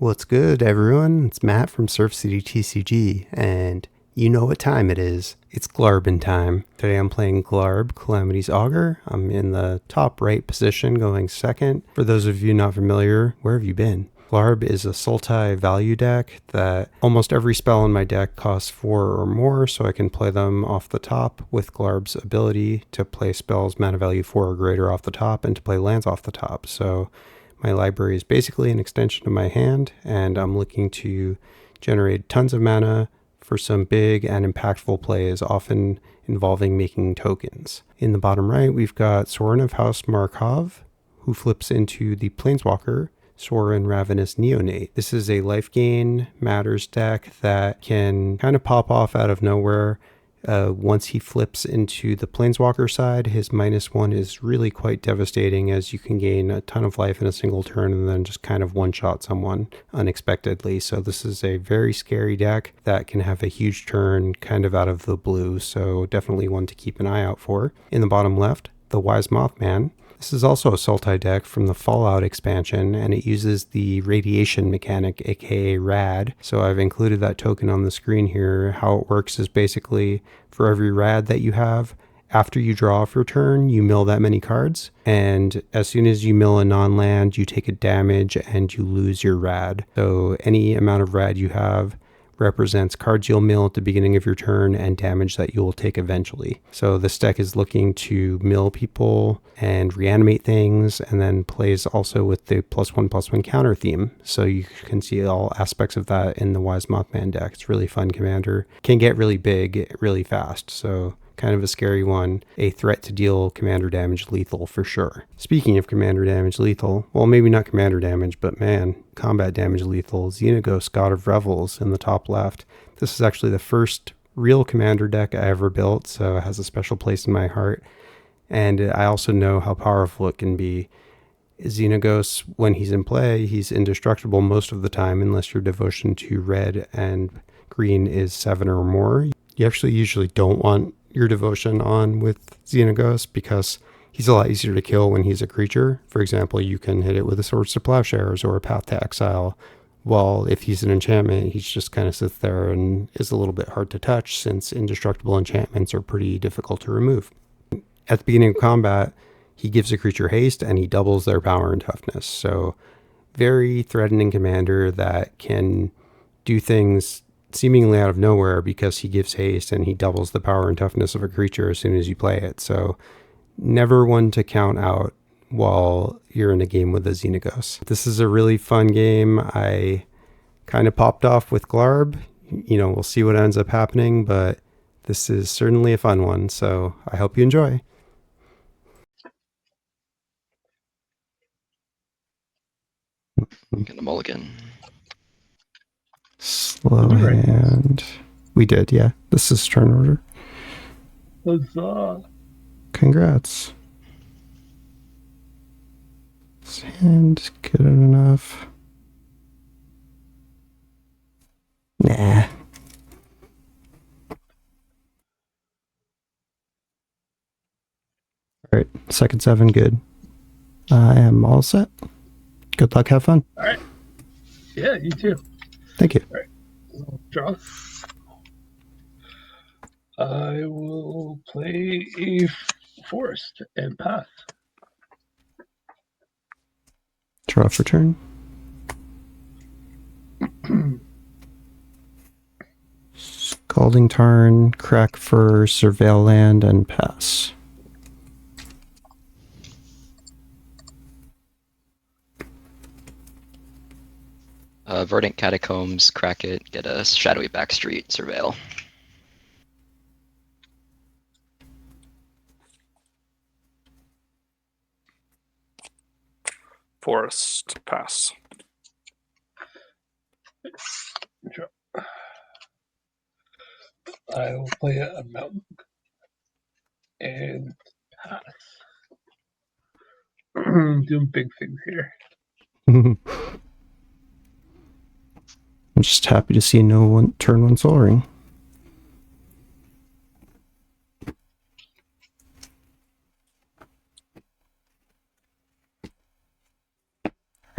What's good, everyone? It's Matt from Surf City TCG, and you know what time it is. It's Glarbin time. Today I'm playing Glarb, Calamity's Augur. I'm in the top right position, going second. For those of you not familiar, where have you been? Glarb is a Sultai value deck that almost every spell in my deck costs 4 or more, so I can play them off the top with Glarb's ability to play spells mana value 4 or greater off the top and to play lands off the top. So my library is basically an extension of my hand, and I'm looking to generate tons of mana for some big and impactful plays, often involving making tokens. In the bottom right, we've got Sorin of House Markov, who flips into the Planeswalker, Sorin Ravenous Neonate. This is a life gain matters deck that can kind of pop off out of nowhere. Once he flips into the Planeswalker side, his -1 is really quite devastating, as you can gain a ton of life in a single turn and then just kind of one-shot someone unexpectedly. So this is a very scary deck that can have a huge turn kind of out of the blue, so definitely one to keep an eye out for. In the bottom left, the Wise Mothman. This is also a Sultai deck from the Fallout expansion, and it uses the radiation mechanic, aka RAD. So I've included that token on the screen here. How it works is basically for every RAD that you have, after you draw off your turn, you mill that many cards, and as soon as you mill a non-land, you take a damage and you lose your RAD. So any amount of RAD you have represents cards you'll mill at the beginning of your turn and damage that you will take eventually. So this deck is looking to mill people and reanimate things, and then plays also with the +1/+1 counter theme. So you can see all aspects of that in the Wise Mothman deck. It's really fun commander. Can get really big really fast, so kind of a scary one. A threat to deal commander damage lethal for sure. Speaking of commander damage lethal, well, maybe not commander damage, but man, combat damage lethal, Xenagos, God of Revels in the top left. This is actually the first real commander deck I ever built, so it has a special place in my heart. And I also know how powerful it can be. Xenagos, when he's in play, he's indestructible most of the time, unless your devotion to red and green is 7 or more. You actually usually don't want your devotion on with Xenagos because he's a lot easier to kill when he's a creature. For example, you can hit it with a Swords to Plowshares or a Path to Exile, while if he's an enchantment, he's just kind of sits there and is a little bit hard to touch, since indestructible enchantments are pretty difficult to remove. At the beginning of combat, he gives a creature haste and he doubles their power and toughness. So very threatening commander that can do things seemingly out of nowhere because he gives haste and he doubles the power and toughness of a creature as soon as you play it. So never one to count out while you're in a game with a Xenagos. This is a really fun game. I kind of popped off with Glarb. You know, we'll see what ends up happening, but this is certainly a fun one, so I hope you enjoy. Get a mulligan. Slow hand. We did, yeah. This is turn order. Huzzah. Congrats. This hand good enough. Nah. Alright, second 7, good. I am all set. Good luck, have fun. Alright. Yeah, you too. Thank you. Alright. Draw. I will play a forest and pass. Draw for turn. Scalding Tarn, crack for Surveil Land, and pass. Verdant Catacombs, crack it, get a Shadowy Backstreet, Surveil. Forest, pass. Draw. I will play a mountain and pass. Doing big things here. I'm just happy to see no one turn 1 Sorin.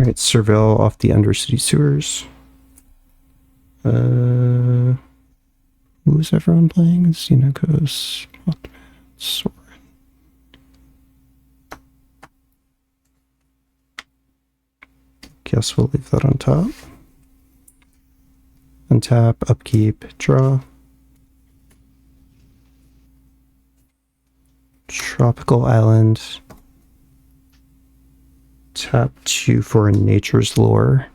Alright, surveil off the Undercity Sewers. Who's everyone playing? Xenagos, Mothman, Sorin. Guess we'll leave that on top. Untap, upkeep, draw. Tropical Island. Tap 2 for Nature's Lore.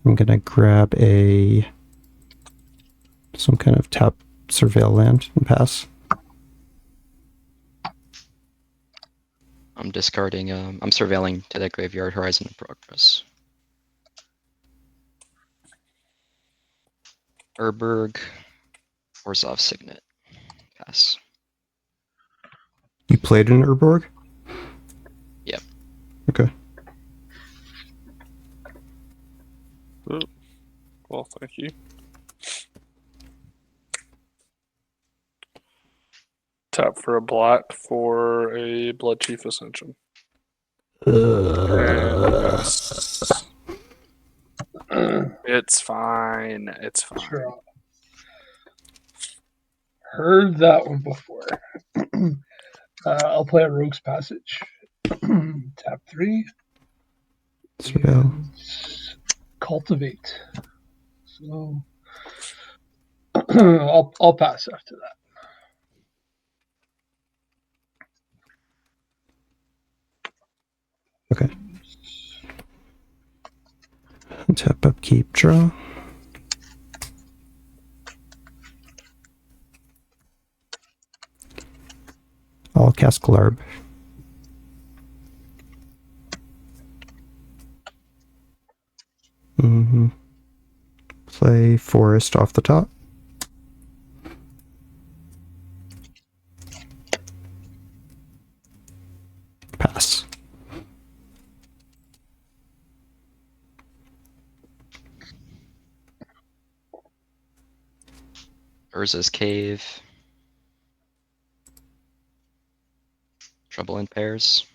I'm gonna grab some kind of tap surveil land and pass. I'm discarding. I'm surveilling to that graveyard. Horizon of Progress. Urberg. Orzhov Signet. Pass. You played in Urborg? Yep. Okay. Well, thank you. Tap for a black for a Blood Chief Ascension. And pass. It's fine. It's fine. Draw. Heard that one before. I'll play a Rogue's Passage. Tap 3. Surveil. And cultivate. So I'll pass after that. Okay. Tap, upkeep, draw. I'll cast Glarb. Play Forest off the top. Pass. Urza's Cave. Trouble in Pairs.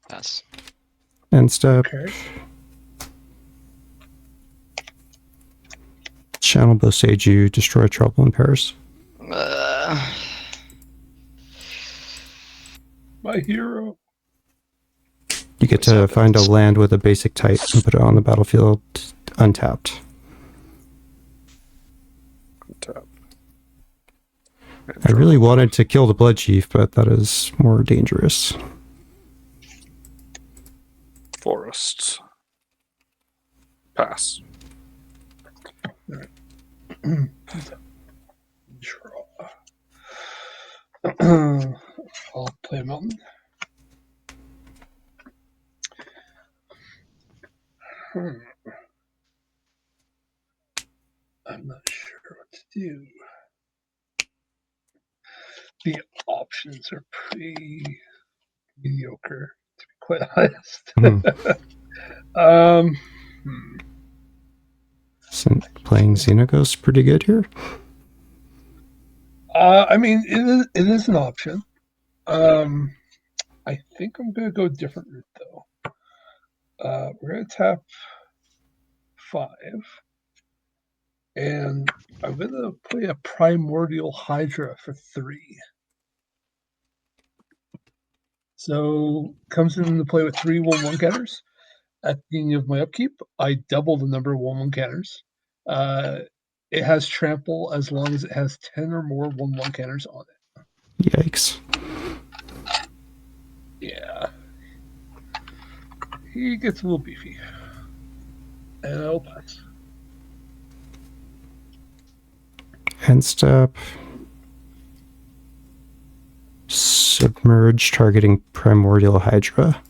Pass. End step. Okay. Channel Boseiju, destroy Trouble in Paris. My hero. You get to find a land with a basic type and put it on the battlefield untapped. Tap. I really wanted to kill the Blood Chief, but that is more dangerous. Forest. Pass. Draw. I'll play a mountain. I'm not sure what to do. The options are pretty mediocre, to be quite honest. Playing Xenagos pretty good here. I mean, it is an option. I think I'm going to go a different route, though. We're going to tap 5. And I'm going to play a Primordial Hydra for 3. So, comes into play with 3 1/1 counters. At the beginning of my upkeep, I double the number of 1/1 counters. It has trample as long as it has 10 or more 1/1 counters on it. Yikes. Yeah. He gets a little beefy. And I'll pass. End step. Submerge targeting Primordial Hydra.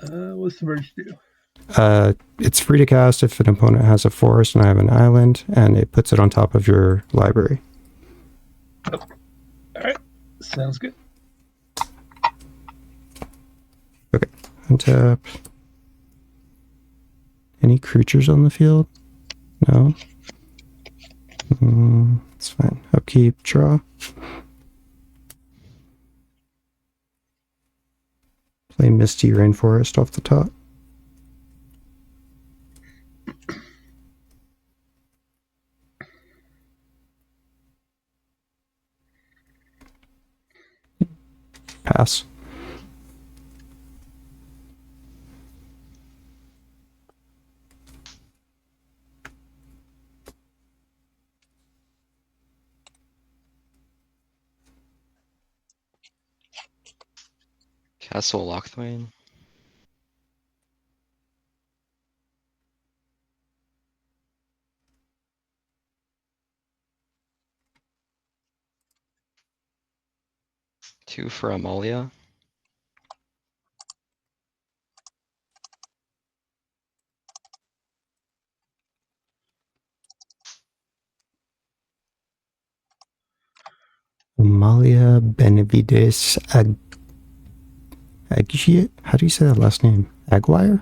What's the merge do? It's free to cast if an opponent has a forest and I have an island, and it puts it on top of your library. Oh. Alright. Sounds good. Okay. Untap. Any creatures on the field? No? It's fine. Upkeep, draw. Play Misty Rainforest off the top. Pass. Castle Lochthwain. Two for Amalia. Amalia Benavides Aguirre? How do you say that last name? Aguirre?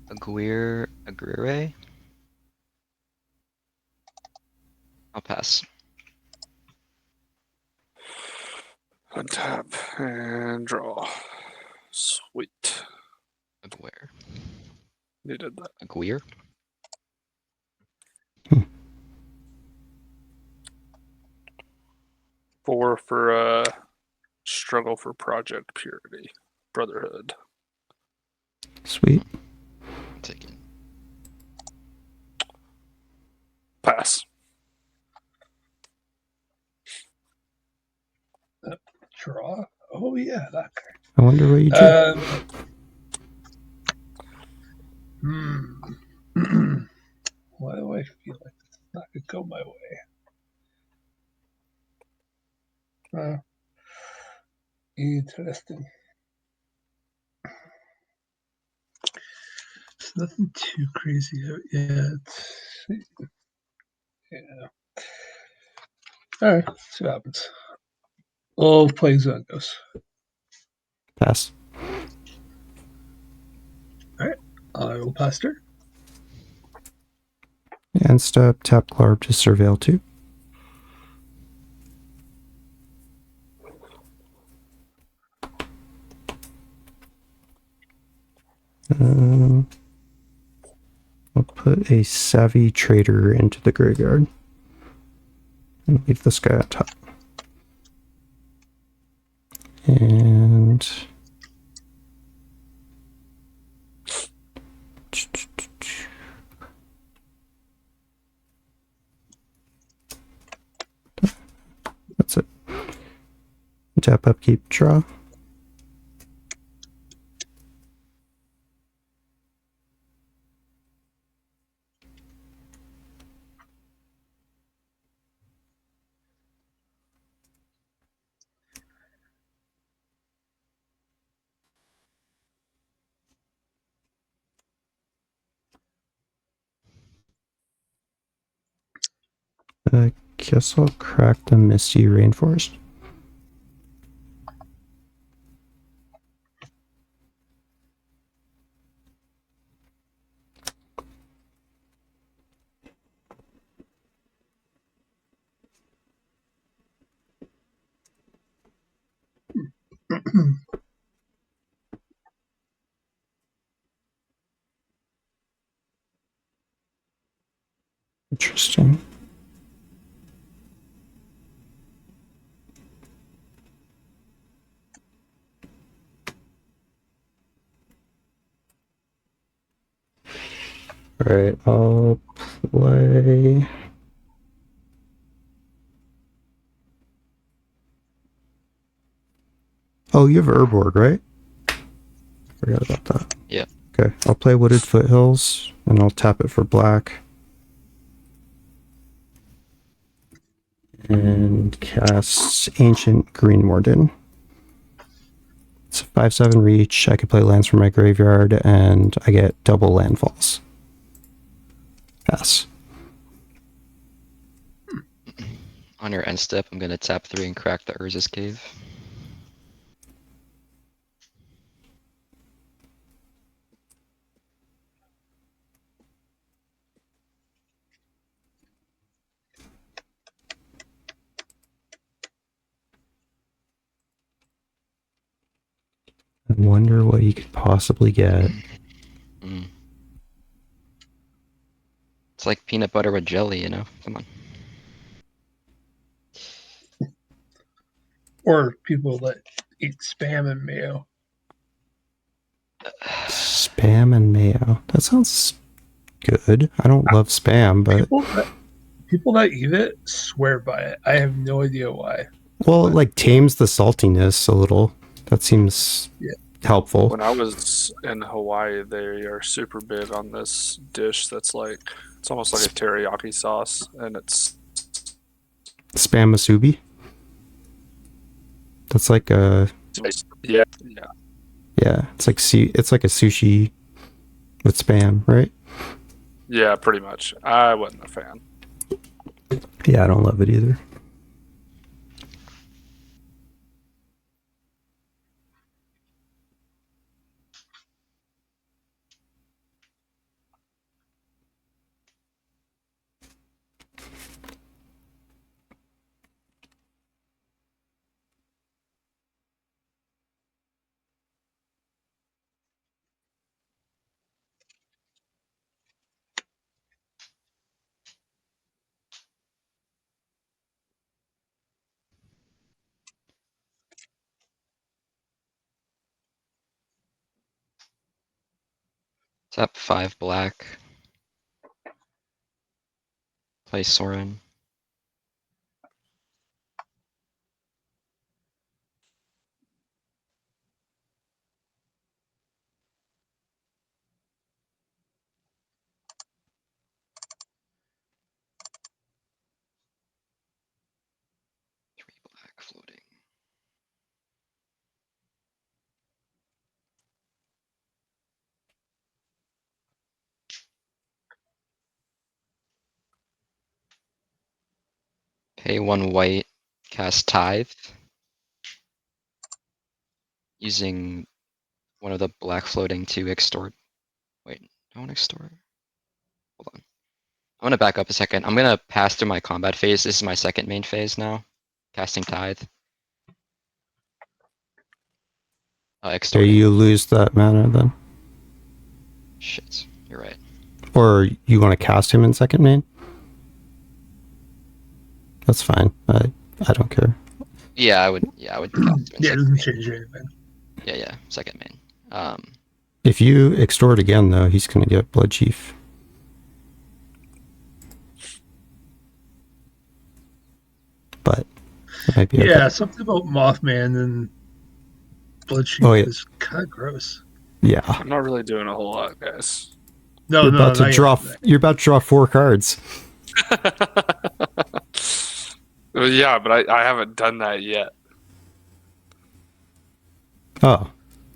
Aguirre. I'll pass. Untap and draw. Sweet. Aguirre. Needed that. Aguirre. Four for struggle for project purity. Brotherhood. Sweet. I'll take it. Pass. Draw. Oh yeah, that guy. I wonder what you drew. Why do I feel like it's not gonna go my way? Interesting. It's nothing too crazy out yet. Yeah. All right, see what happens. We'll play Xenagos. Pass. All right, I will pass turn. And step, tap Glarb to Surveil 2. I'll put a Savvy Trader into the graveyard. And leave this guy on top. And... That's it. Tap, upkeep, draw. I guess I'll crack the Misty Rainforest. Interesting. Alright, I'll play... Oh, you have Urborg, right? Forgot about that. Yeah. Okay, I'll play Wooded Foothills, and I'll tap it for black. And cast Ancient Green Warden. It's a 5/7 reach. I could play lands from my graveyard, and I get double landfalls. Pass. On your end step, I'm gonna tap 3 and crack the Urza's Cave. wonder what you could possibly get. Mm. It's like peanut butter with jelly, you know? Come on. Or people that eat spam and mayo. Spam and mayo. That sounds good. I don't love spam, but People that eat it swear by it. I have no idea why. well, it like tames the saltiness a little. That seems helpful. When I was in Hawaii, they are super big on this dish that's like, it's almost like a teriyaki sauce, and it's Spam musubi. That's like a yeah. It's like a sushi with spam, right? Yeah, pretty much. I wasn't a fan. Yeah, I don't love it either. Tap 5 black. Play Sorin. Black floating. Pay 1 white, cast Tithe. Using one of the black floating to extort. Wait, I want to extort. Hold on. I'm gonna back up a second. I'm gonna pass through my combat phase. This is my second main phase now. Casting Tithe. Okay, Extorting. you lose that mana then. Shit, you're right. Or you want to cast him in second main? That's fine. I don't care. Yeah, I would cast him in Yeah, it second doesn't main. change anything. Yeah, second main. If you extort again, though, he's going to get Blood Chief. But it might be okay. Something about Mothman and Blood Chief is kind of gross. Yeah. I'm not really doing a whole lot, guys. You're about to draw 4 cards. Well, yeah, but I haven't done that yet. Oh,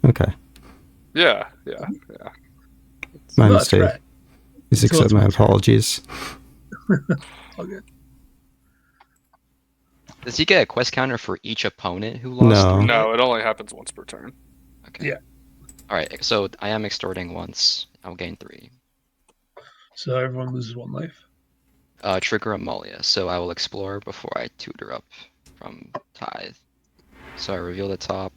okay. Yeah. My mistake. Right. Please accept my apologies. All good. Does he get a quest counter for each opponent who lost? No. No, it only happens once per turn. Okay. Yeah. Alright, so I am extorting once. I'll gain 3. So everyone loses 1 life. Trigger Amalia, so I will explore before I tutor up from Tithe. So I reveal the top.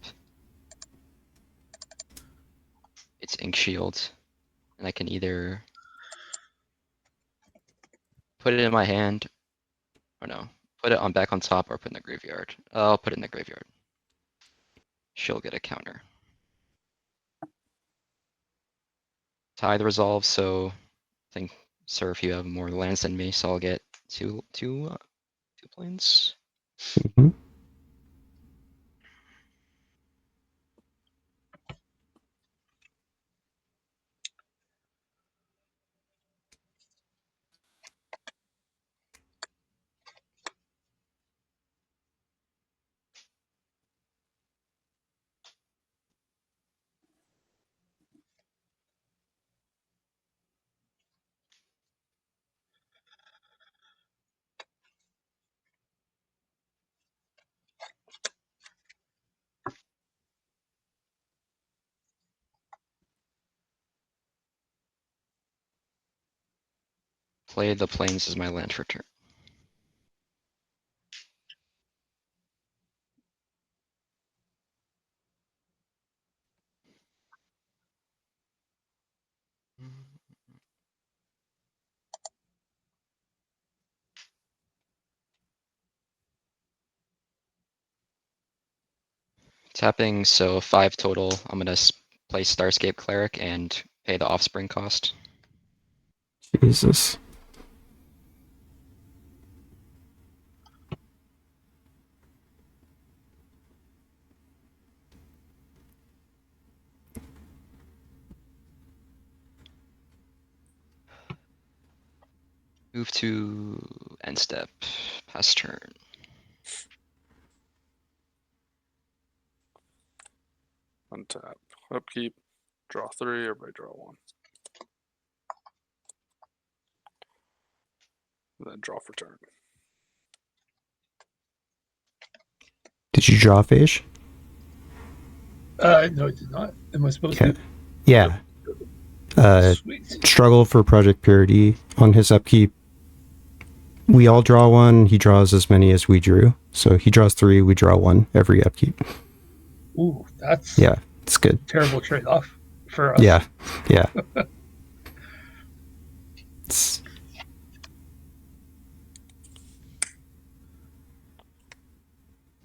It's Ink Shield. And I can either put it in my hand, or no, put it on back on top or put it in the graveyard. I'll put it in the graveyard. She'll get a counter. Tithe resolve, so I think, sir, if you have more lands than me, so I'll get two planes. Mm-hmm. Play the planes as my land for turn. Tapping, so 5 total. I'm gonna play Starscape Cleric and pay the offspring cost. Jesus. Move to end step. Pass turn. Untap. Upkeep. Draw 3. Everybody draw 1. Then draw for turn. Did you draw fish? No, I did not. Am I supposed to? Yeah. Sweet. Struggle for Project Purity on his upkeep. We all draw 1. He draws as many as we drew. So he draws 3. We draw 1 every upkeep. Ooh, that's Yeah, it's good. terrible trade-off for us. Yeah. It's,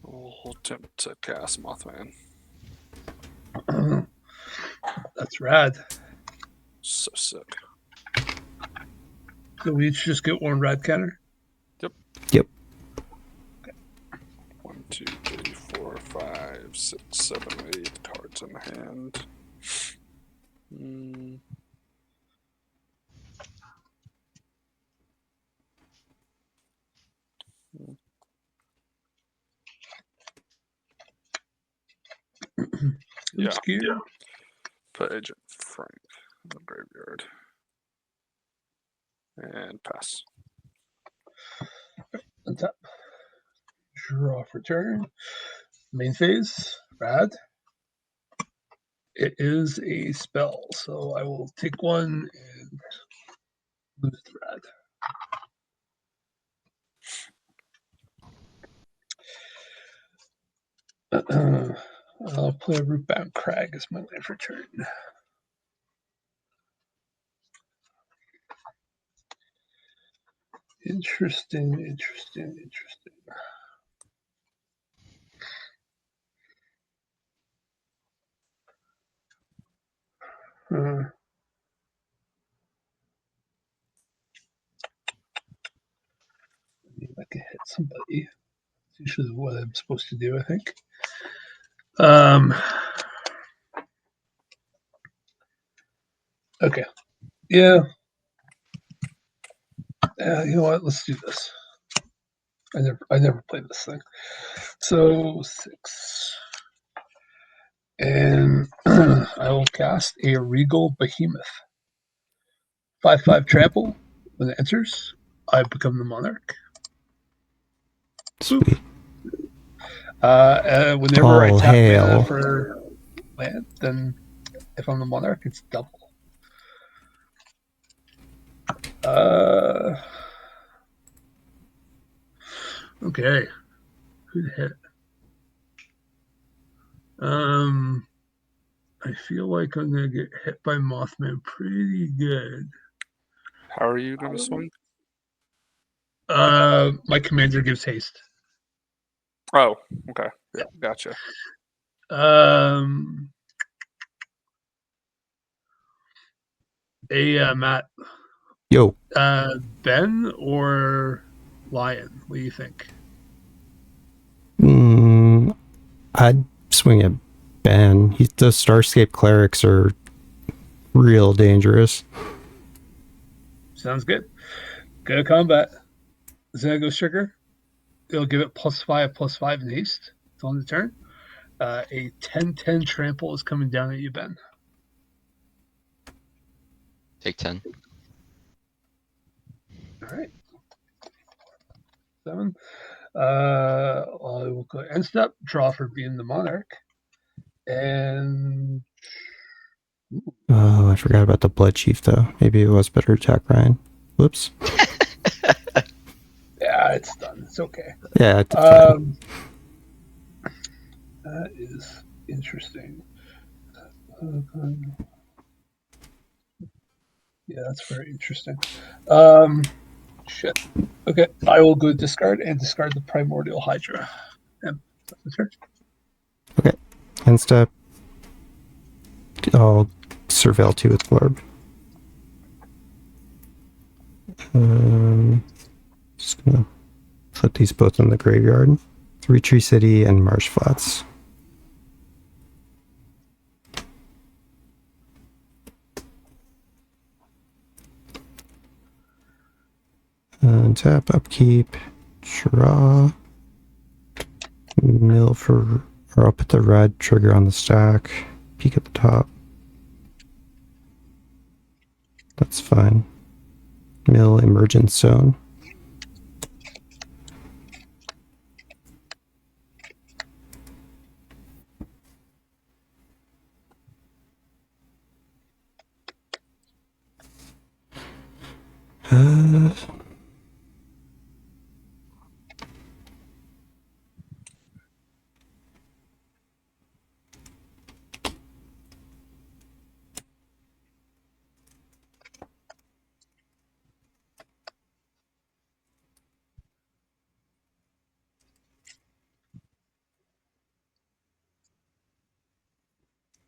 We'll attempt to cast Mothman. That's rad. So sick. So we each just get 1 rad counter? Yep. 1, 2, 3, 4, 5, 6, 7, 8 cards in hand. Yeah. Put Agent Frank in the graveyard. And pass. Untap. Draw for turn. Main phase. Rad. It is a spell, so I will take 1 and lose the rad. I'll play a Rootbound Crag as my land for turn. Interesting. Maybe I can hit somebody. That's usually what I'm supposed to do, I think. Okay. Yeah. You know what? Let's do this. I never played this thing. So 6. And I will cast a Regal Behemoth. 5/5 trample. When it enters, I become the monarch. Sweet. Whenever I All tap hail. mana for land, then if I'm the monarch, it's double. Okay. Who'd hit? I feel like I'm gonna get hit by Mothman pretty good. How are you going to swing? My commander gives haste. Oh, okay. Yeah, gotcha. Matt. Yo. Ben or Lion? What do you think? I'd swing at Ben. The Starscape Clerics are real dangerous. Sounds good. Go to combat. Xenagos trigger. It'll give it +5/+5 in haste. It's on the turn. A 10/10 trample is coming down at you, Ben. Take 10. All right. 7. I will go end step, draw for being the monarch. And Oh, I forgot about the Blood Chief, though. Maybe it was better to attack Ryan. Whoops. yeah, it's done. It's okay. Yeah. That is interesting. Yeah, that's very interesting. Shit. Okay, I will go discard and discard the Primordial Hydra. And that's the turn. Okay. End step. I'll surveil 2 with Glarb. Just gonna put these both in the graveyard. 3 Tree City and Marsh Flats. Tap, upkeep, draw, mill for, or I'll put the red trigger on the stack, peek at the top. That's fine. Mill emergence zone.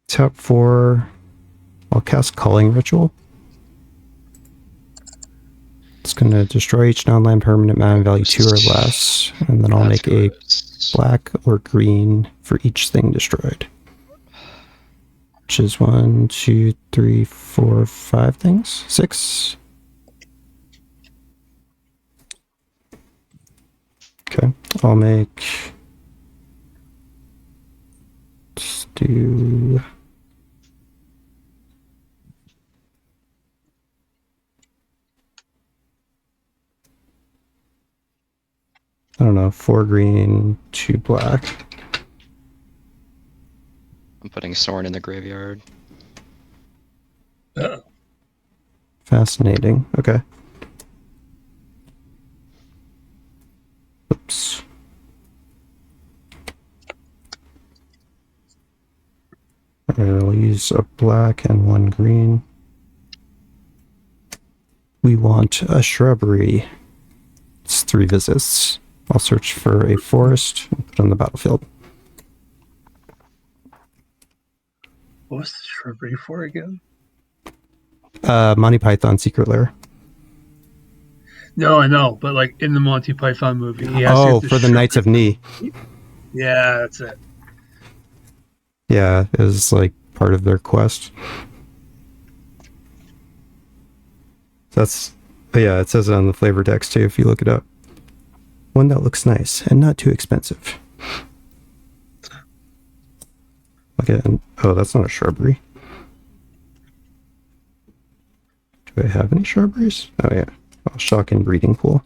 Tap 4. I'll cast Culling Ritual. It's going to destroy each non-land permanent mana value 2 or less, and then I'll make a black or green for each thing destroyed. Which is 1, 2, 3, 4, 5 things? 6? Okay, I'll make... Let's do... I don't know, 4 green, 2 black. I'm putting Sorin in the graveyard. Fascinating. Okay. Oops. I'll use a black and 1 green. We want a shrubbery. It's 3 visits. I'll search for a forest and put it on the battlefield. What was the shrubbery for again? Monty Python Secret Lair. No, I know, but like in the Monty Python movie, he has to Oh, get for the Knights of Ni. Yeah, that's it. Yeah, it was like part of their quest. That's, yeah, it says it on the flavor text too if you look it up. One that looks nice and not too expensive. Okay, oh, that's not a shrubbery. Do I have any shrubberies? Oh yeah, oh, shock and breeding pool.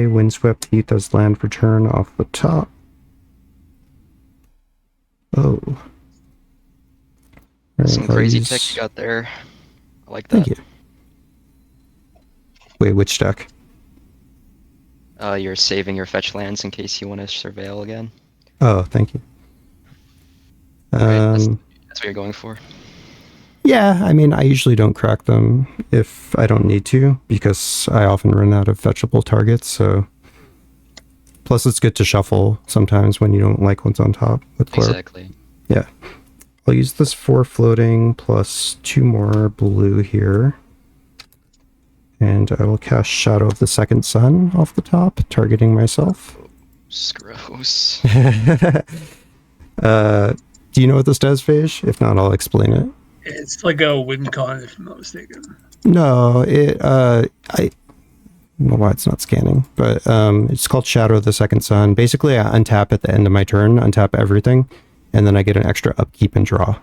Windswept Heath as land return off the top. Oh. Some crazy tech you got there. I like that. Thank you. Wait, which deck? You're saving your fetch lands in case you want to surveil again. Oh, thank you. Right, that's what you're going for. Yeah, I mean, I usually don't crack them if I don't need to, because I often run out of fetchable targets, so... Plus, it's good to shuffle sometimes when you don't like what's on top with Glarb. Exactly. Yeah. I'll use this 4 floating plus 2 more blue here. And I will cast Shadow of the Second Sun off the top, targeting myself. Gross. Do you know what this does, Phage? If not, I'll explain it. It's like a win con, if I'm not mistaken. No, I don't know why it's not scanning, but it's called Shadow of the Second Sun. Basically, I untap at the end of my turn, untap everything, and then I get an extra upkeep and draw.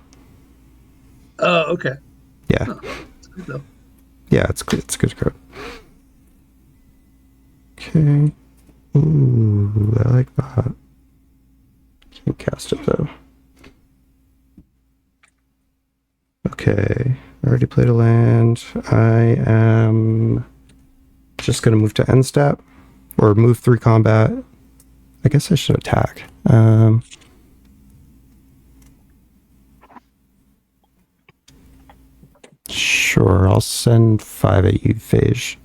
Oh, okay. Yeah. Oh, that's good though. Yeah, it's good. It's a good card. Okay. Ooh, I like that. Can't cast it though. Okay, I already played a land. I am just going to move to end step, or move through combat. I guess I should attack. Sure, I'll send 5 at you, Phage.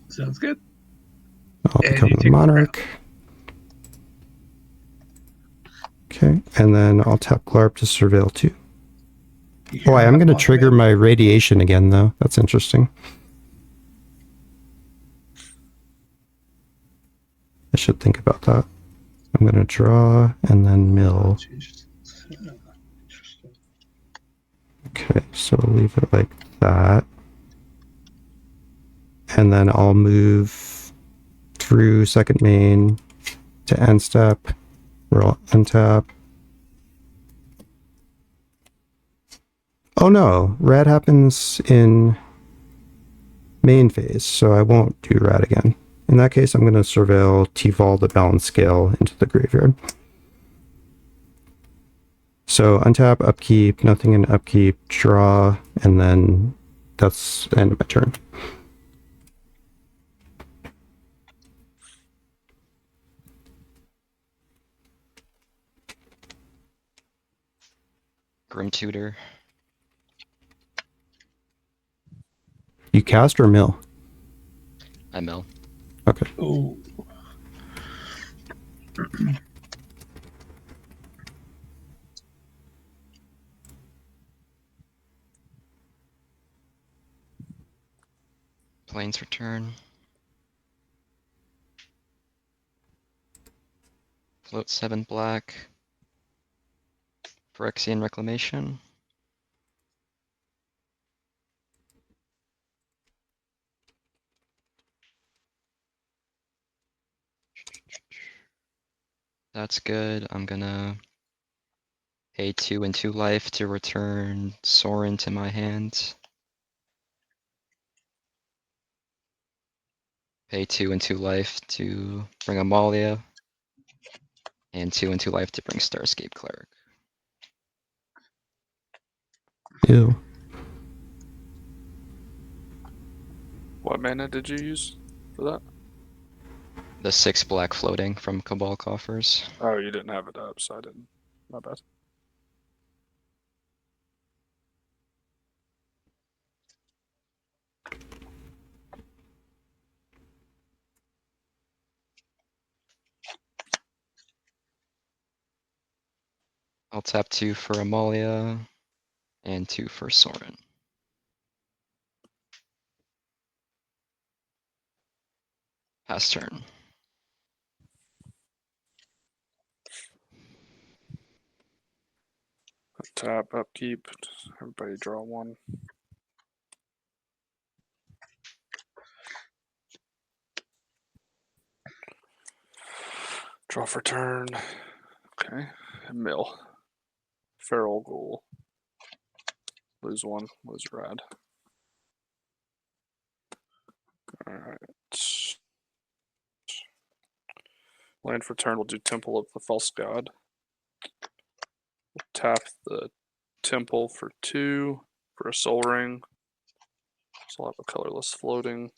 Sounds good. I'll And become you the take the monarch. Okay, and then I'll tap Glarb to surveil 2. You Oh, I hear am going to Mothman. trigger my radiation again, though. That's interesting. I should think about that. I'm going to draw and then mill. Interesting. Okay, so I'll leave it like that. And then I'll move through second main to end step, where I'll untap. Oh no, rad happens in main phase, so I won't do rad again. In that case, I'm going to surveil T-Vol the balance scale into the graveyard. So untap, upkeep, nothing in upkeep, draw, and then that's the end of my turn. Grim Tutor. You cast or mill? I mill. Okay. Ooh. Plains return. Float 7 black. Phyrexian Reclamation. That's good. I'm gonna pay 2 and 2 life to return Sorin to my hand. Pay 2 and 2 life to bring Amalia. And 2 and 2 life to bring Starscape Cleric. Ew. What mana did you use for that? The 6 black floating from Cabal Coffers. Oh, you didn't have it up, so I didn't. My bad. I'll tap 2 for Amalia and 2 for Sorin. Pass turn. Tap, upkeep. Everybody draw 1. Draw for turn. Okay. Mill. Feral Ghoul. Lose 1. Lose Rad. Alright. Land for turn, we'll do Temple of the False God. We'll tap the Temple for 2 for a Soul Ring. So I'll have a colorless floating.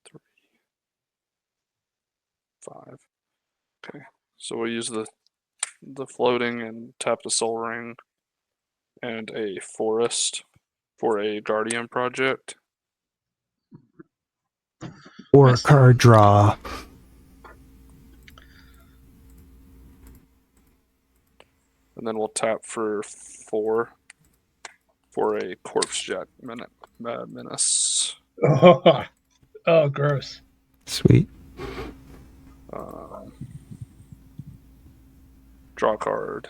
3, 5. Okay, so we'll use the floating and tap the Soul Ring and a Forest for a Guardian project. Or Nice. card draw. And then we'll tap for 4 for a Corpse Jack Menace. Oh, gross. Sweet. Draw card.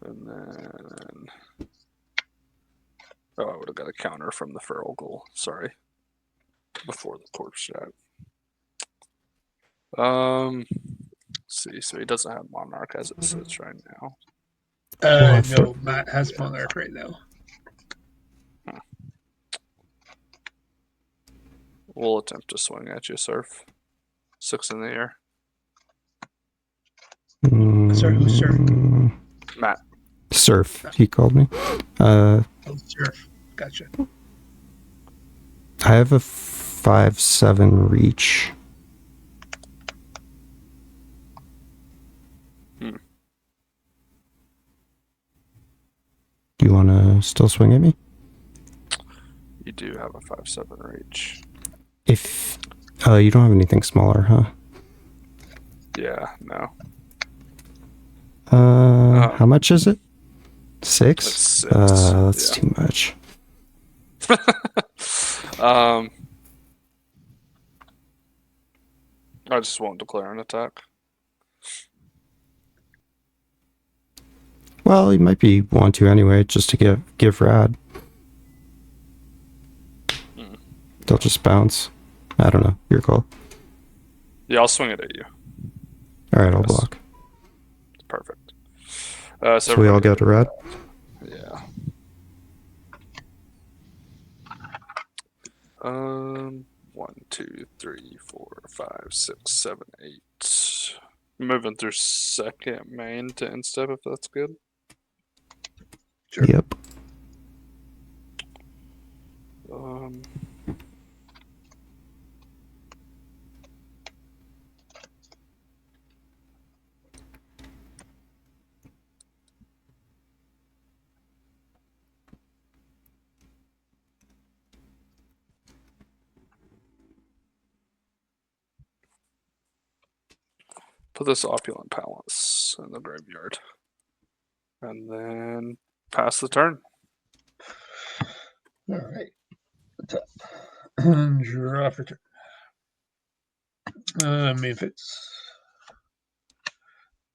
And then... Oh, I would have got a counter from the Feral Ghoul. Sorry. Before the Corpse Jack. Let's see, so he doesn't have Monarch as it sits right now. No, Matt has Monarch right now. We'll attempt to swing at you, Surf. 6 in the air. Sorry, who's Surf? Matt. Surf, he called me. Oh, Surf. Gotcha. I have a 5/7 reach. Hmm. Do you want to still swing at me? You do have a 5/7 reach. If you don't have anything smaller, huh? Yeah, no. How much is it? 6? It's 6. That's Yeah. too much. I just won't declare an attack. Well, you might want to anyway, just to give rad. They'll just bounce. I don't know. Your call. Yeah, I'll swing it at you. All right, I'll Yes. block. Perfect. So we all get a rad? Yeah. 1, 2, 3, 4, 5, 6, 7, 8. Moving through second main to end step if that's good. Sure. Yep. Put this opulent palace in the graveyard. And then pass the turn. All right. Draw for turn. Main phase.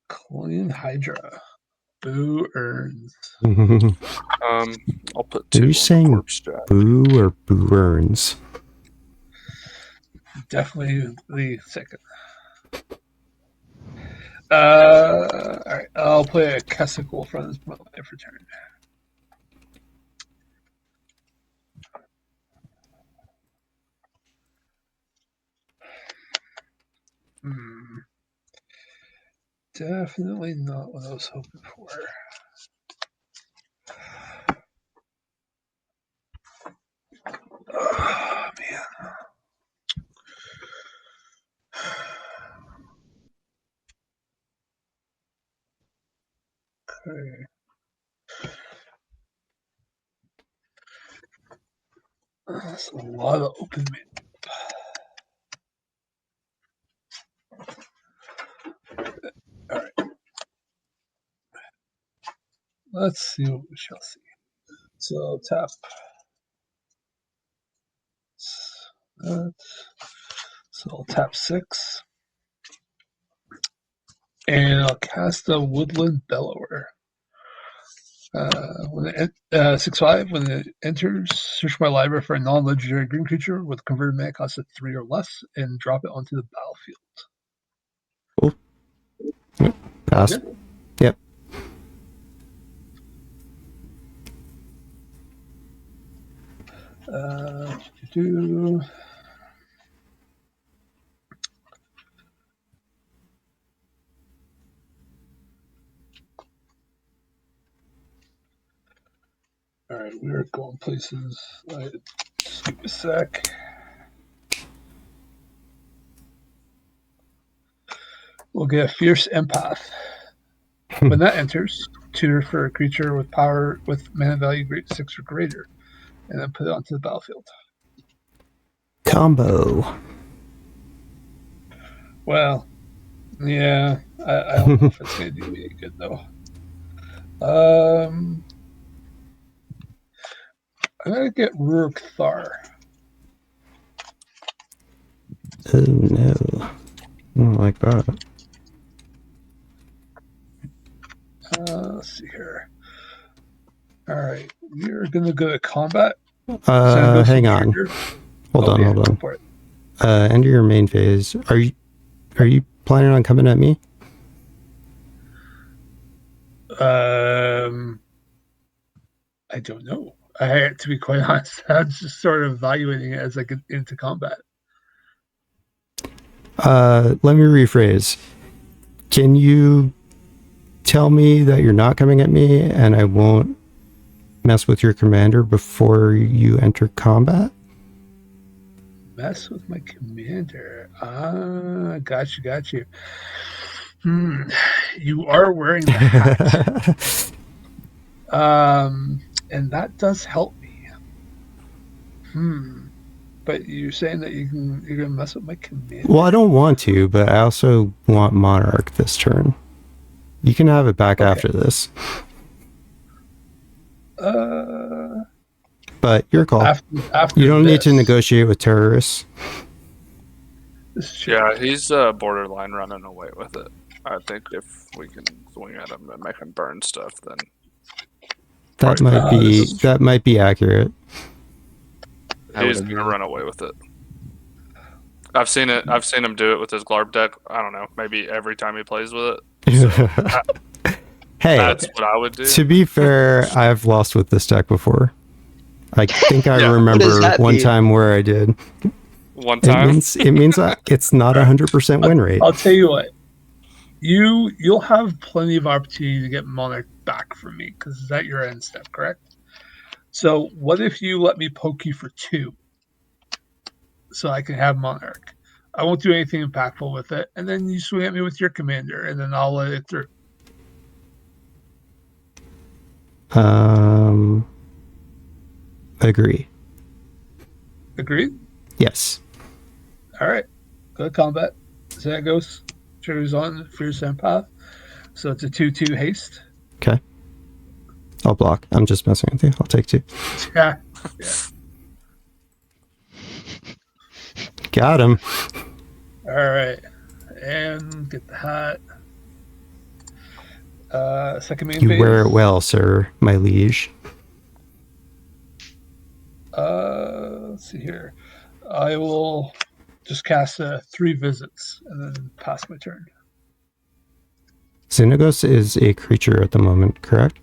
Clean Hydra. Boo earns. I'll put 2 Are you on saying the corpse jack. boo or boo earns? Definitely the second. All right. I'll play a Keswick Wolf on this life for turn. Definitely not what I was hoping for. Oh, man. Okay. That's a lot of open man. All right. Let's see what we shall see. So tap. So I'll tap 6. And I'll cast a Woodland Bellower. When it 6/5, when it enters, search my library for a non-legendary green creature with converted mana cost of 3 or less, and drop it onto the battlefield. Cool. Yep. Pass. Okay. Yep. All right, we are going places. Just give me a sec. We'll get a Fierce Empath. When that enters, tutor for a creature with power with mana value great 6 or greater, and then put it onto the battlefield. Combo. Well, yeah, I don't know if it's going to do me any good, though. I'm going to get Rurik Thar. Oh, no. I don't like that. Let's see here. All right, we're going to go to combat. Hang on. Hold on. Go for it. Enter your main phase. Are you planning on coming at me? I don't know. To be quite honest, I'm just sort of evaluating it as I get into combat. Let me rephrase. Can you tell me that you're not coming at me and I won't mess with your commander before you enter combat? Mess with my commander. Got you. You are wearing the hat. And that does help me. But you're saying that you're gonna mess with my commander? Well, I don't want to, but I also want Monarch this turn. You can have it back after this. But your call. After you don't need to this. negotiate with terrorists. Yeah, he's borderline running away with it. I think if we can swing at him and make him burn stuff, then that might be accurate. He's gonna run away with it. I've seen him do it with his Glarb deck. I don't know, maybe every time he plays with it. So hey, that's what I would do. To be fair, I've lost with this deck before. I think I remember one time where I did. One time? It means that it's not 100% win rate. I'll tell you what. You'll have plenty of opportunity to get Monarch back from me, because is that your end step, correct? So what if you let me poke you for 2 so I can have Monarch? I won't do anything impactful with it, and then you swing at me with your commander, and then I'll let it through. Agree. Agreed? Yes. All right. Go to combat. Xenagos triggers on Fierce Empath. So it's a 2/2 haste. Okay. I'll block. I'm just messing with you. I'll take 2. Yeah. Got him. All right. And get the hat. Second main phase. You wear it well, sir, my liege. Let's see here. I will just cast 3 visits and then pass my turn. Xenagos is a creature at the moment, correct?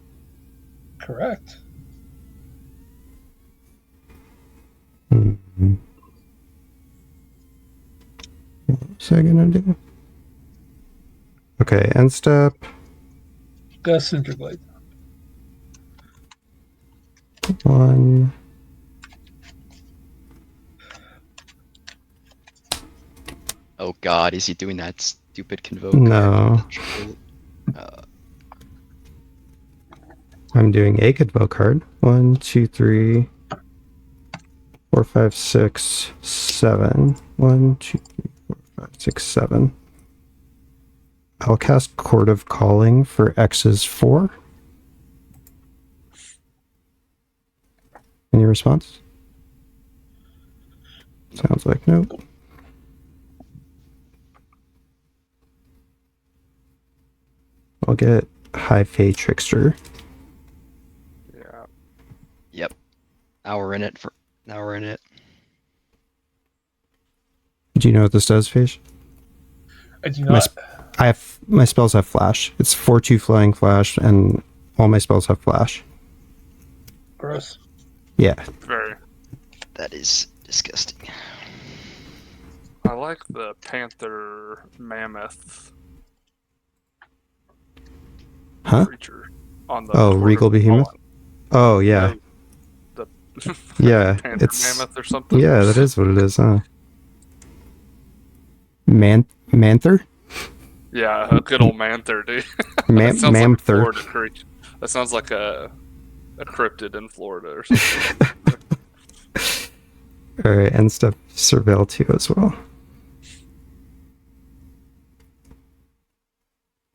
Correct. Mm-hmm. What was I gonna do? Okay, end step. Got a Cinderblade. 1. Oh god, is he doing that stupid convoke? No. I'm doing a convoke card. 1, 2, 3, 4, 5, 6, 7. 1, 2, 3, 4, 5, 6, 7. I'll cast Court of Calling for X's 4. Any response? Sounds like nope. I'll get High Fae Trickster. Yeah. Yep. Now we're in it. Do you know what this does, Phage? I do not. My spells have flash. It's 4/2 flying flash, and all my spells have flash. Gross. Yeah. Very. That is disgusting. I like the Panther Mammoth creature on the Regal Behemoth. Oh yeah. The yeah, Panther Mammoth or something. Yeah, that is what it is, huh? Manther? Yeah, a good old Manther, dude. Mamther. Like creature. That sounds like a cryptid in Florida or something. Alright, end step Surveil 2 as well.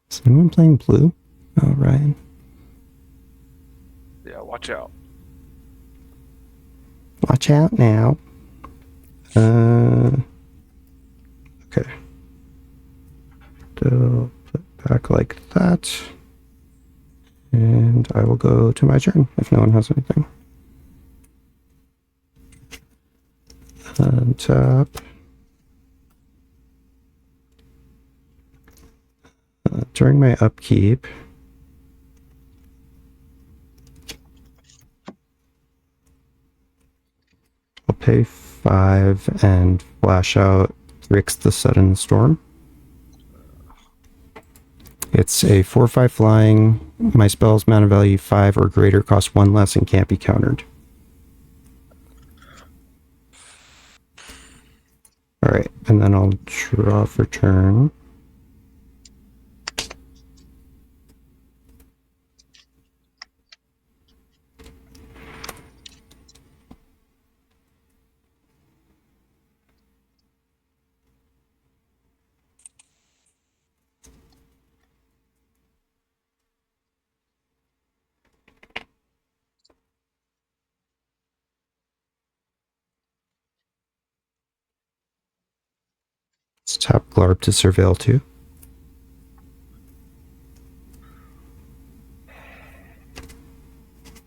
Is anyone playing blue? Oh, Ryan. Yeah, watch out. Watch out now. Okay. So put back like that. And I will go to my turn if no one has anything. Untap. During my upkeep, I'll pay 5 and flash out Rick's the Sudden Storm. It's a 4/5 flying. My spell's mana value 5 or greater, cost 1 less, and can't be countered. Alright, and then I'll draw for turn. Let's tap Glarb to Surveil 2.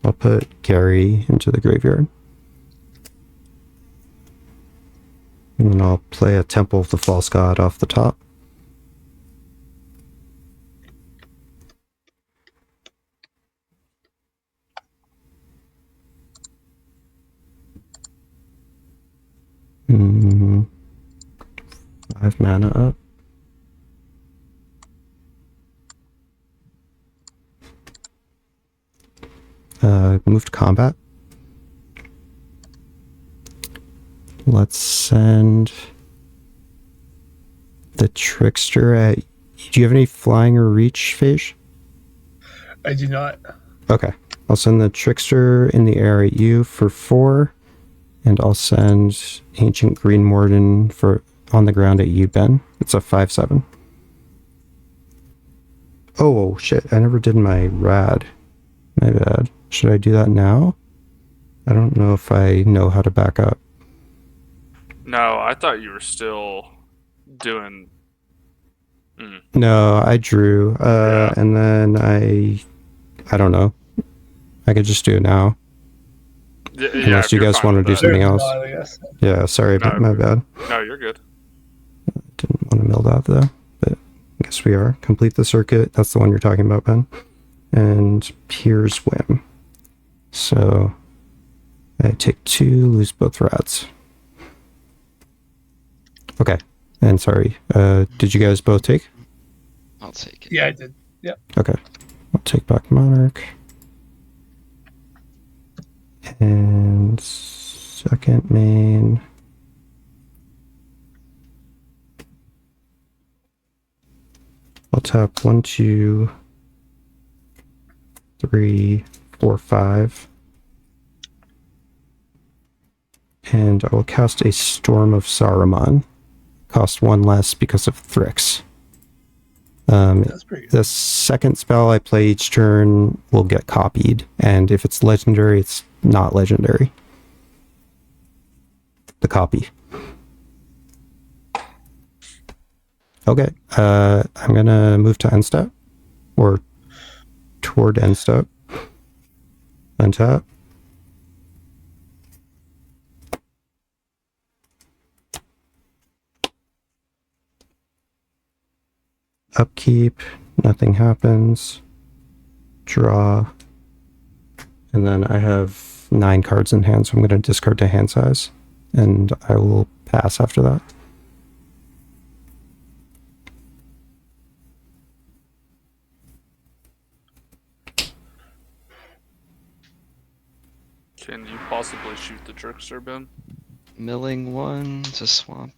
I'll put Gary into the graveyard. And then I'll play a Temple of the False God off the top. Mm, 5 mana up. Move to combat. Let's send the Trickster at... Do you have any flying or reach, Phage? I do not. Okay. I'll send the Trickster in the air at you for 4. And I'll send Ancient Green Warden for on the ground at you, Ben. It's a 5/7. Oh, shit. I never did my rad. My bad. Should I do that now? I don't know if I know how to back up. No, I thought you were still doing. No, I drew. Yeah. And then I don't know. I could just do it now. Yeah, Unless if you you're guys fine want to with do that. something There's else. not, I guess. Yeah, sorry, No, my bad. No, you're good. Didn't want to mill that though, but I guess we are. Complete the circuit. That's the one you're talking about, Ben. And Pier's Whim. So I take 2, lose both rads. Okay. And sorry, did you guys both take? I'll take it. Yeah, I did. Yep. Okay. I'll take back Monarch. And second main. I'll tap 1, 2, 3, 4, 5. And I will cast a Storm of Saruman. Cost 1 less because of Thrix. That's pretty good. The second spell I play each turn will get copied, and if it's legendary, it's not legendary. The copy. Okay, I'm gonna move to end step, or toward end step. Untap. Upkeep, nothing happens. Draw. And then I have 9 cards in hand, so I'm going to discard to hand size. And I will pass after that. Can you possibly shoot the Trickster, Ben? Milling 1 to swamp.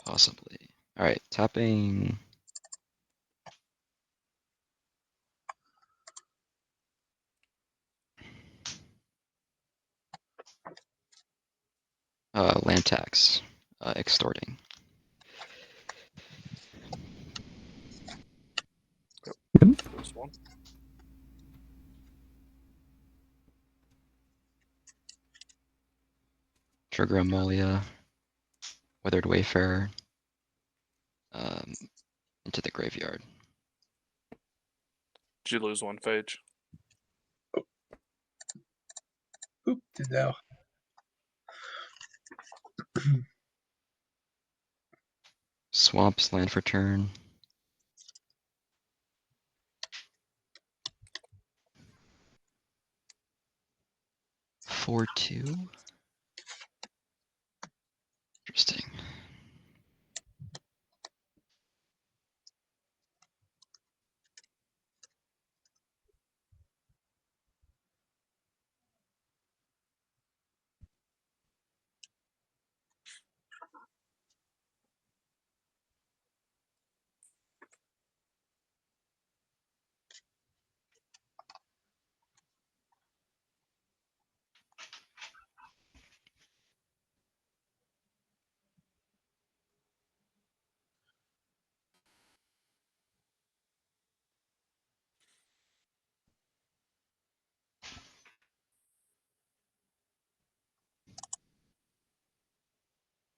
Possibly. Alright, tapping. Land tax. Extorting. This one. Trigger Amolia. Weathered Wayfarer. Into the graveyard. Did you lose one, Phage? Oop, did now. Swamps, land for turn. Four, 2. Interesting.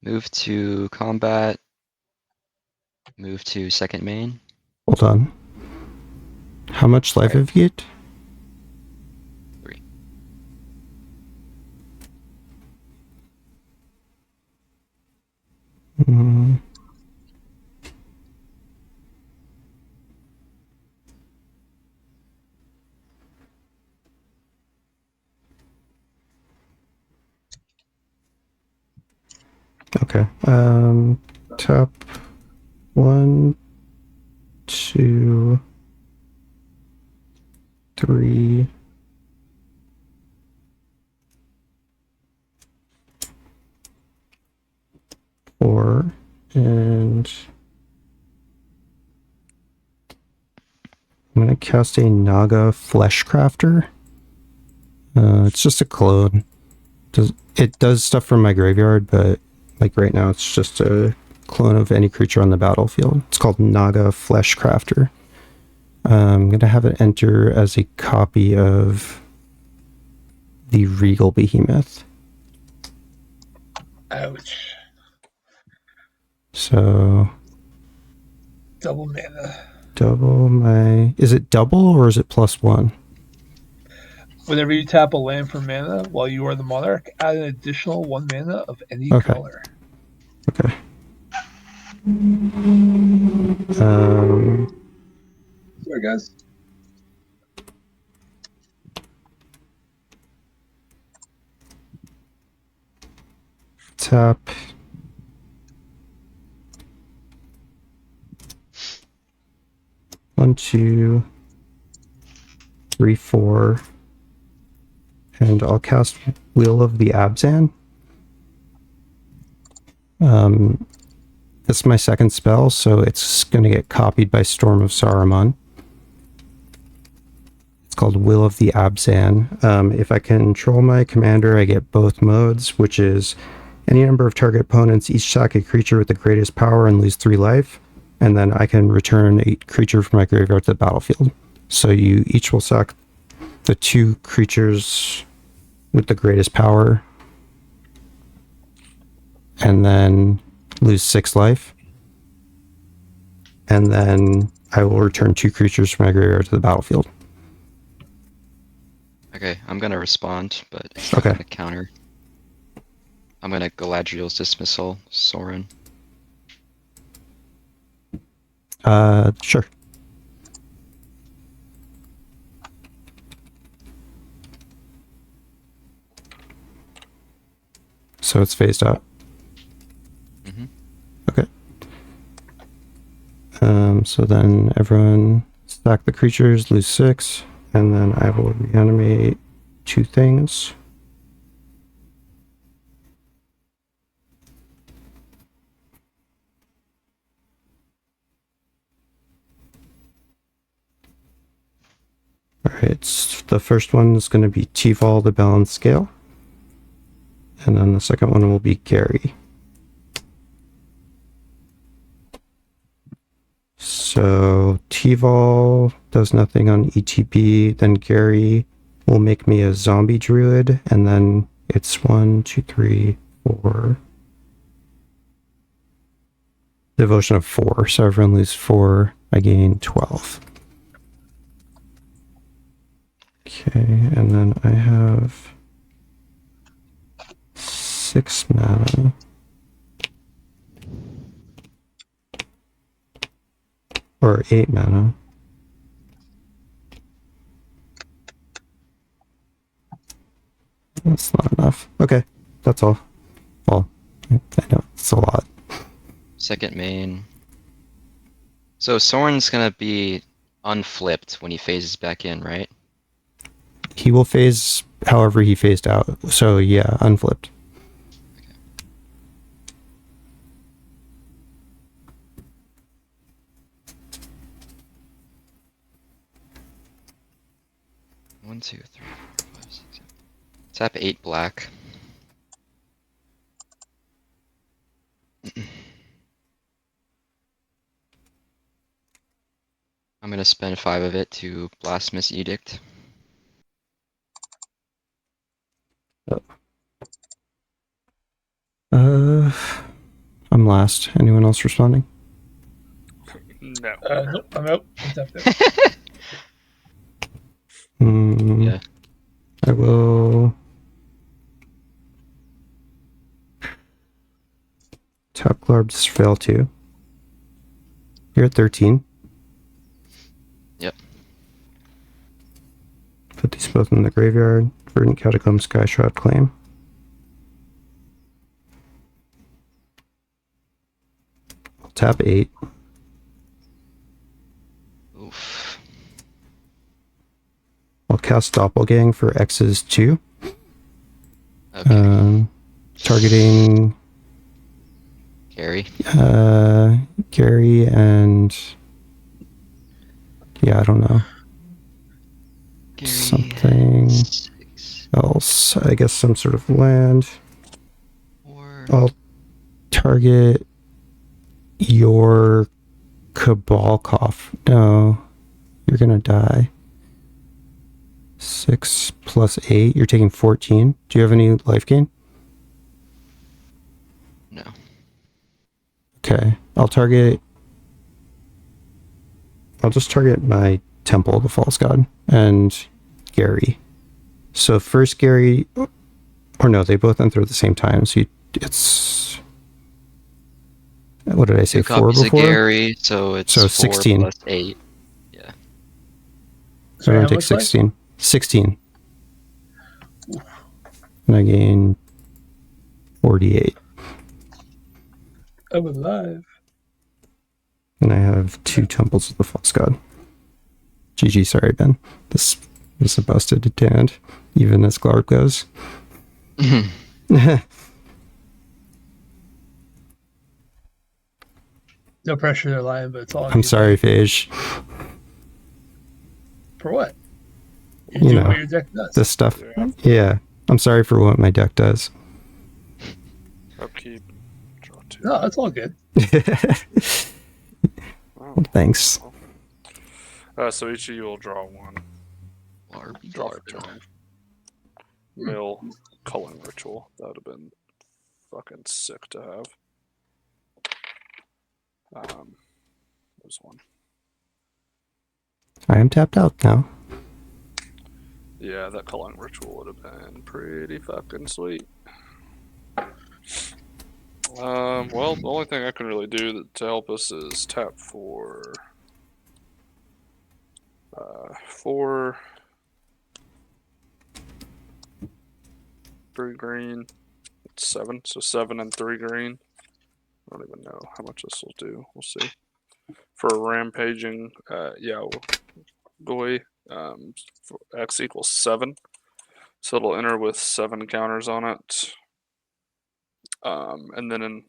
Move to combat. Move to second main. Hold on. How much life Right. have you get? 3. Mm, okay. Top 1, 2, 3. 4, and I'm going to cast a Naga Fleshcrafter. It's just a clone. It does stuff from my graveyard, but like right now it's just a clone of any creature on the battlefield. It's called Naga Fleshcrafter. I'm going to have it enter as a copy of the Regal Behemoth. Ouch. So Double mana. double my... Is it double or is it +1? Whenever you tap a land for mana while you are the monarch, add an additional 1 mana of any Okay. color. Okay. Sorry, guys. Tap. One, 2, 3, 4. And I'll cast Wheel of the Abzan. That's my second spell, so it's going to get copied by Storm of Saruman. It's called Will of the Abzan. If I control my commander, I get both modes, which is any number of target opponents each sack a creature with the greatest power and lose 3 life, and then I can return a creature from my graveyard to the battlefield. So you each will sack the 2 creatures with the greatest power, and then lose 6 life. And then I will return 2 creatures from my graveyard to the battlefield. Okay, I'm gonna respond, but it's not Okay. gonna counter. I'm gonna Galadriel's Dismissal, Sorin. Sure. So it's phased out. Mm-hmm. Okay. So then everyone stack the creatures, lose 6, and then I will reanimate 2 things. Alright, the first one is going to be T-Vol, the Balanced Scale. And then the second one will be Gary. So T-Vol does nothing on ETB, then Gary will make me a zombie druid, and then it's 1, 2, 3, 4. Devotion of 4, so everyone loses 4, I gain 12. Okay, and then I have 6 mana. Or 8 mana. That's not enough. Okay, that's all. Well, I know it's a lot. Second main. So Sorin's gonna be unflipped when he phases back in, right? He will phase however he phased out. So yeah, unflipped. One, two, three, four, five, six, seven. Tap 8 black. I'm gonna spend 5 of it to Blasphemous Edict. I'm last. Anyone else responding? No. Nope, I'm out. I'm tapped out. Yeah. I will tap Glarb's fail too. You're at 13. Yep. Put these both in the graveyard. Verdant Catacomb, Sky Shroud Claim. I'll tap 8. Oof. I'll cast Doppelgang for X's 2. Okay. Targeting Gary. Gary and yeah, I don't know. Gary. Something 6, else. I guess some sort of land. 4. I'll target your Cabalcoff. No, you're gonna die. 6 plus 8. You're taking 14. Do you have any life gain? No. Okay. I'll just target my Temple, the False God, and Gary. So first Gary, or no, they both enter at the same time. So it's, what did I say, 2 4 copies before? of Gary, so it's So 4 16. plus 8. Yeah. So I'm Sorry, going how to take much life? 16. 16. And I gain 48. I'm alive. And I have 2 Temples of the False God. GG, sorry, Ben. This was a busted hand, even as Glarb goes. No pressure there, Lion, but it's all on I'm you, sorry, buddy. Phage. For what? You You do know, what your deck does. This stuff. Yeah. Yeah. I'm sorry for what my deck does. Upkeep. Draw 2. No, that's all good. Oh, Thanks. so each of you will draw 1. Glarb, Draw for glarb. turn. Mill culling ritual. That would have been fucking sick to have. There's 1. I am tapped out now. Yeah, that culling ritual would have been pretty fucking sweet. Well, the only thing I can really do to help us is tap for 4, 3 green, 7, so 7 and 3 green. I don't even know how much this will do. We'll see. For a rampaging, Goy, X equals 7, so it'll enter with 7 counters on it. And then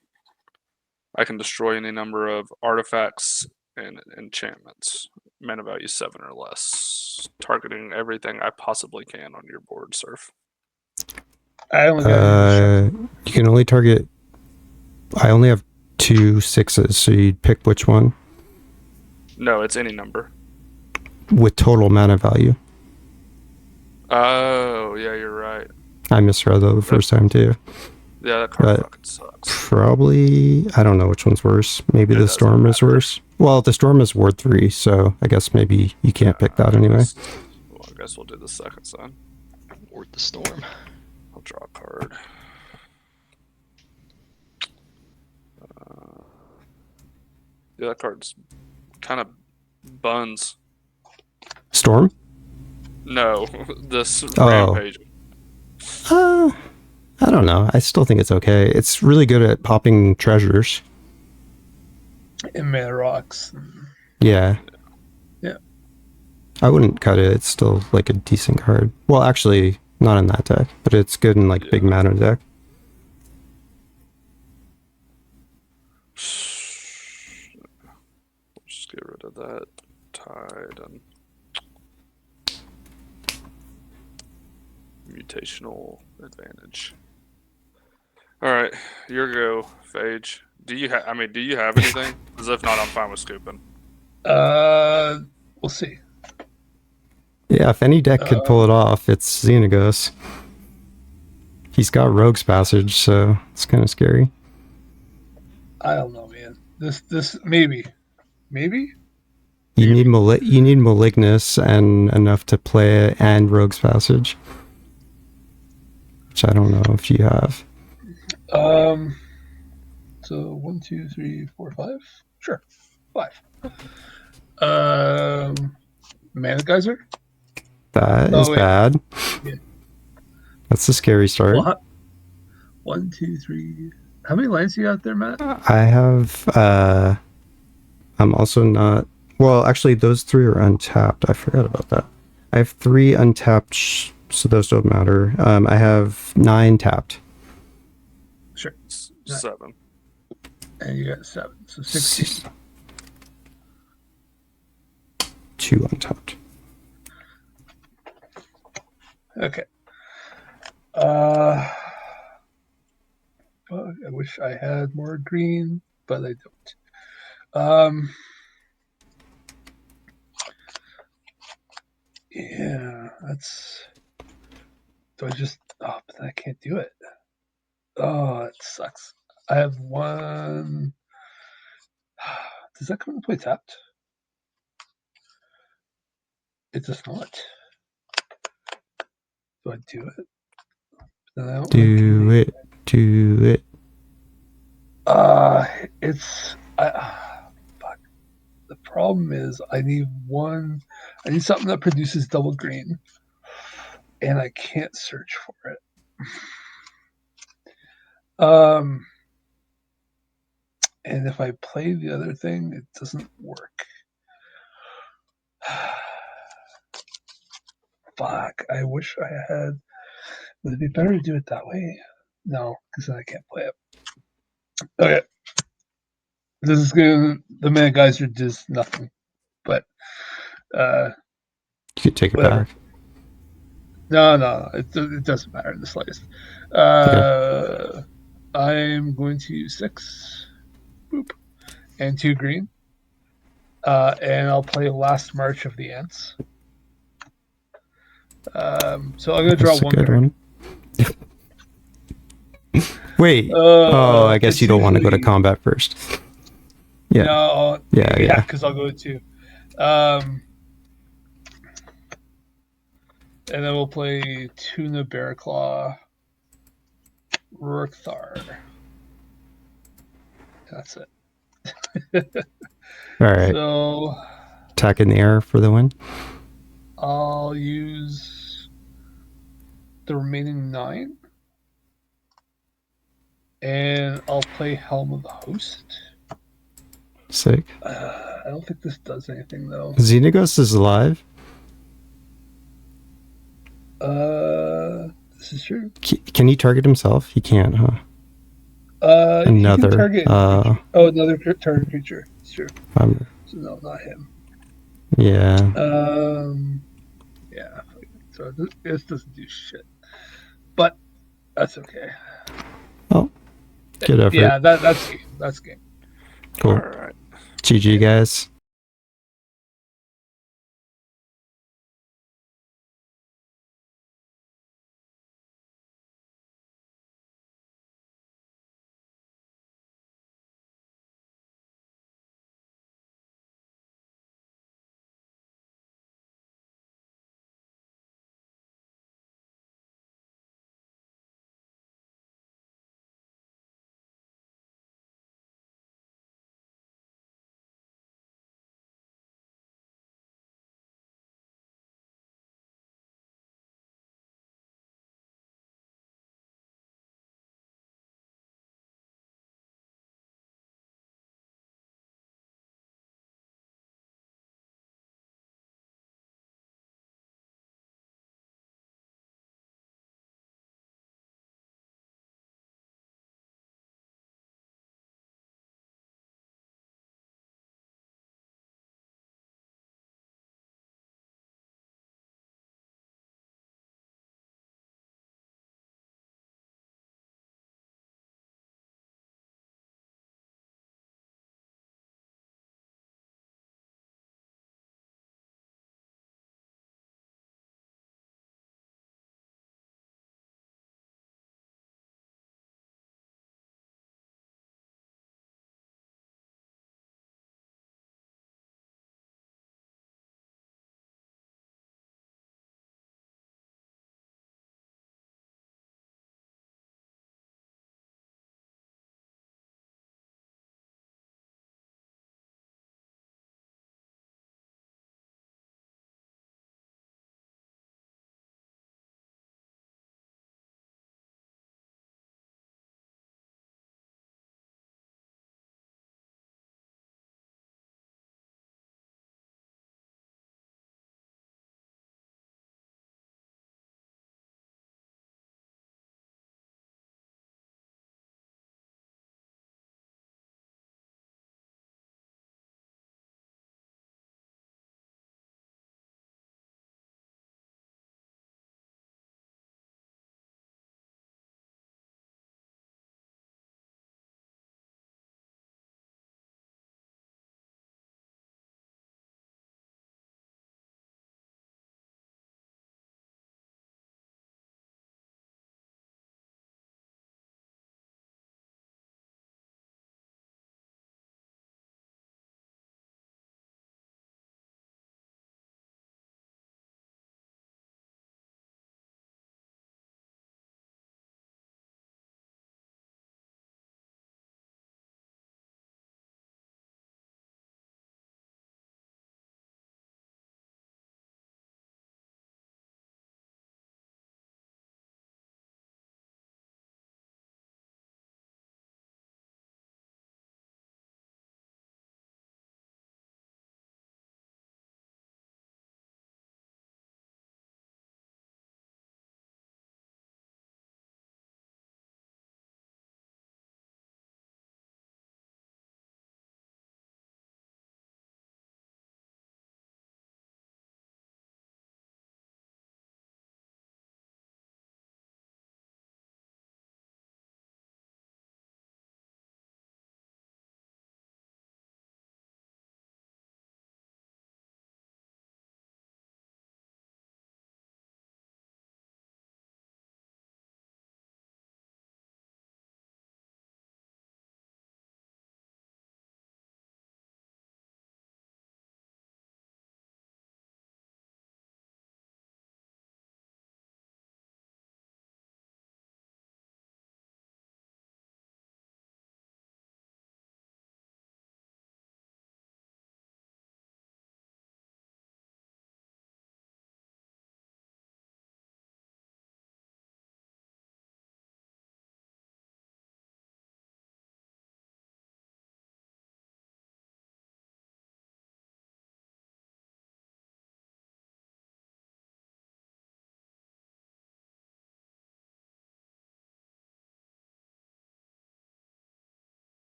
I can destroy any number of artifacts and enchantments, mana value 7 or less, targeting everything I possibly can on your board, Surf. I only got You can only target. I only have 2 6s, so you'd pick which one No, it's any number. with total mana value. Oh, yeah, you're right. I misread though the first time too. Yeah, that card But fucking sucks. probably, I don't know which one's worse. Maybe It the doesn't Storm is matter. worse. Well, the Storm is ward 3, so I guess maybe you can't pick that anyway. We'll guess we'll do the second son. Ward the storm. I'll draw a card. Yeah, that card's kind of buns. Storm? No, this Oh. Rampage. I don't know. I still think it's okay. It's really good at popping treasures. And mana rocks. Yeah. Yeah. I wouldn't cut it. It's still like a decent card. Well, actually, not in that deck, but it's good in like big mana deck. Just get rid of that tide and mutational advantage. All right, your go, Phage. Do you have? I mean, do you have anything? Because if not, I'm fine with scooping. We'll see. Yeah, if any deck could pull it off, it's Xenagos. He's got Rogue's Passage, so it's kind of scary. I don't know, man. This maybe. You need Malignus and enough to play it and Rogue's Passage, which I don't know if you have. So 1, 2, 3, 4, 5. Sure, 5. Mana Geyser. That is bad. Yeah. That's a scary start. Well, 1, 2, 3. How many lands you got there, Matt? I have. I'm also not. Well, actually, those 3 are untapped. I forgot about that. I have 3 untapped, so those don't matter. I have 9 tapped. Sure. 7. And you got 7, so 16. 2 untapped. Okay. I wish I had more green, but I don't. Yeah, that's. Do I just? Oh, but I can't do it. Oh, it sucks. I have 1. Does that come into play tapped? It does not. Do I do it? Then I don't Do it. Do it. It's. Fuck. The problem is I need something that produces double green, and I can't search for it. And if I play the other thing, it doesn't work. Fuck, I wish I had. Would it be better to do it that way? No, because then I can't play it. Okay. This is the Mana Geyser does nothing. But You could take it whatever. back. No, it doesn't matter in the slightest. I'm going to use 6, boop, and 2 green, and I'll play Last March of the Ants. So I'm going to draw That's a 1 good card. one. Wait. I guess you don't want to go to combat first. Yeah. No. Yeah. Because I'll go to 2. And then we'll play Tuna Bearclaw, Rurkthar. That's it. All right. So Attack in the air for the win. I'll use the remaining 9. And I'll play Helm of the Host. Sick. I don't think this does anything, though. Xenagos is alive. This is true. Can he target himself? He can't, huh? Another. Another. Another target creature. It's true. So no, not him. Yeah. Yeah. So this doesn't do shit, but that's okay. Oh, good effort. Yeah, that's game. That's game. Cool. All right. GG, guys.